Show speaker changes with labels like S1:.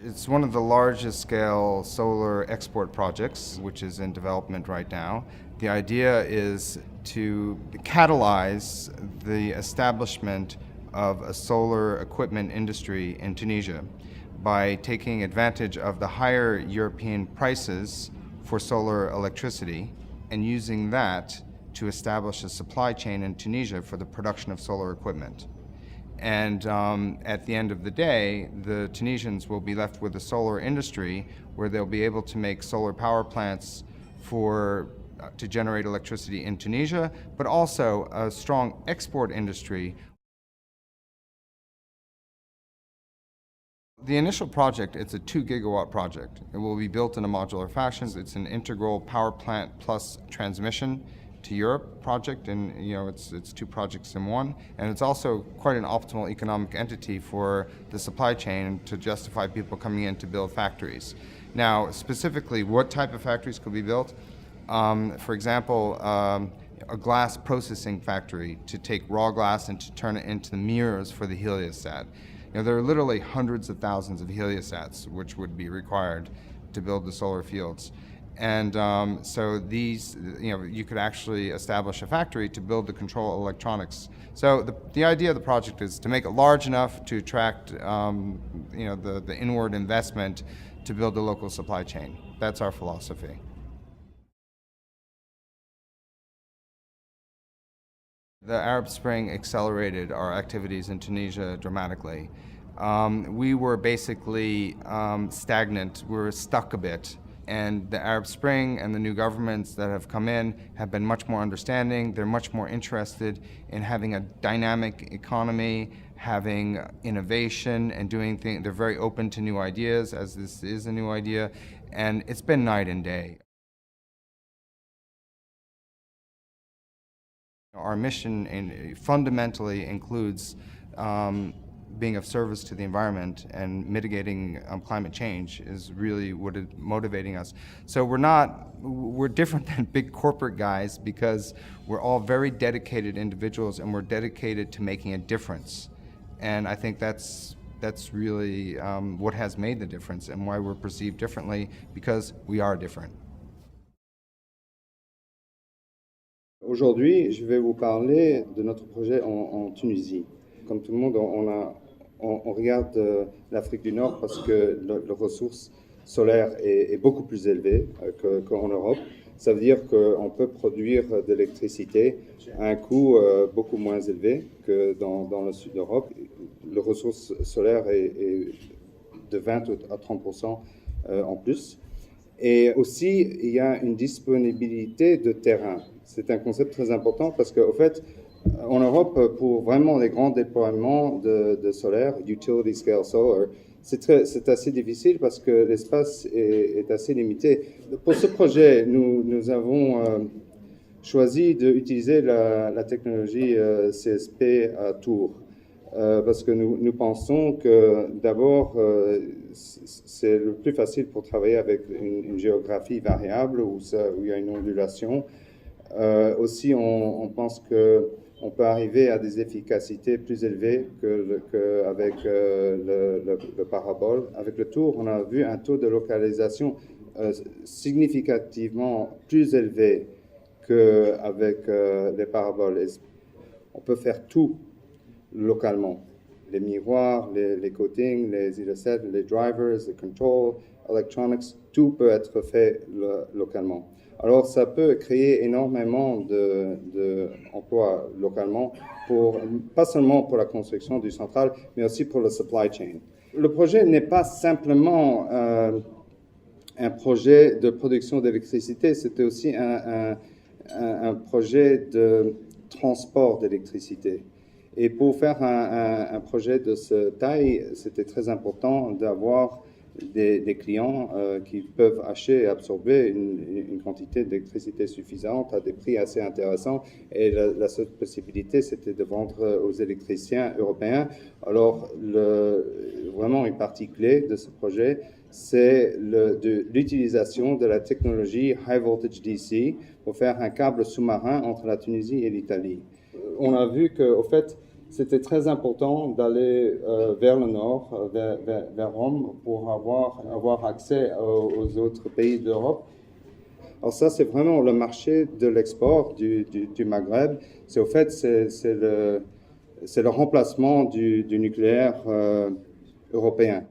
S1: It's one of the largest scale solar export projects, which is in development right now. The idea is to catalyze the establishment of a solar equipment industry in Tunisia by taking advantage of the higher European prices for solar electricity and using that to establish a supply chain in Tunisia for the production of solar equipment. And at the end of the day, the Tunisians will be left with a solar industry where they'll be able to make solar power plants to generate electricity in Tunisia, but also a strong export industry. The initial project, it's a 2 gigawatt project. It will be built in a modular fashion. It's an integral power plant plus transmission to Europe project, and it's two projects in one, and it's also quite an optimal economic entity for the supply chain to justify people coming in to build factories. Now, specifically, what type of factories could be built? For example, a glass processing factory to take raw glass and to turn it into the mirrors for the heliostat. There are literally hundreds of thousands of heliostats which would be required to build the solar fields. And so these, you could actually establish a factory to build the control electronics. So the idea of the project is to make it large enough to attract, the inward investment to build a local supply chain. That's our philosophy. The Arab Spring accelerated our activities in Tunisia dramatically. We were basically stagnant. We were stuck a bit. And the Arab Spring and the new governments that have come in have been much more understanding. They're much more interested in having a dynamic economy, having innovation, and doing things. They're very open to new ideas, as this is a new idea. And it's been night and day. Our mission fundamentally includes being of service to the environment, and mitigating climate change is really what is motivating us. So we're different than big corporate guys because we're all very dedicated individuals, and we're dedicated to making a difference. And I think that's really what has made the difference, and why we're perceived differently, because we are different.
S2: Aujourd'hui, je vais vous parler de notre projet en Tunisie. Comme tout le monde, on regarde l'Afrique du Nord parce que la ressource solaire est beaucoup plus élevée qu'en Europe. Ça veut dire qu'on peut produire de l'électricité à un coût beaucoup moins élevé que dans le sud d'Europe. La ressource solaire est de 20 à 30% en plus. Et aussi, il y a une disponibilité de terrain. C'est un concept très important parce qu'au fait, en Europe, pour vraiment les grands déploiements de solaire, utility scale solar, c'est assez difficile parce que l'espace est assez limité. Pour ce projet, nous avons choisi d'utiliser la technologie CSP à Tours. Parce que nous pensons que d'abord, c'est le plus facile pour travailler avec une géographie variable où il y a une ondulation. Aussi, on pense qu'on peut arriver à des efficacités plus élevées qu'avec le parabole. Avec le tour, on a vu un taux de localisation significativement plus élevé qu'avec les paraboles. On peut faire tout localement. Les miroirs, les coatings, les heliostats, les drivers, les control, electronics, tout peut être fait localement. Alors ça peut créer énormément d'emplois localement, pas seulement pour la construction du central, mais aussi pour le supply chain. Le projet n'est pas simplement un projet de production d'électricité, c'était aussi un projet de transport d'électricité. Et pour faire un projet de cette taille, c'était très important d'avoir des clients qui peuvent acheter et absorber une quantité d'électricité suffisante à des prix assez intéressants. Et la seule possibilité, c'était de vendre aux électriciens européens. Alors, vraiment une partie clé de ce projet, c'est l'utilisation de la technologie High Voltage DC pour faire un câble sous-marin entre la Tunisie et l'Italie. On a vu qu'au fait, c'était très important d'aller vers le nord, vers Rome, pour avoir accès aux autres pays d'Europe. Alors ça, c'est vraiment le marché de l'export du Maghreb. C'est au fait, c'est le remplacement du nucléaire européen.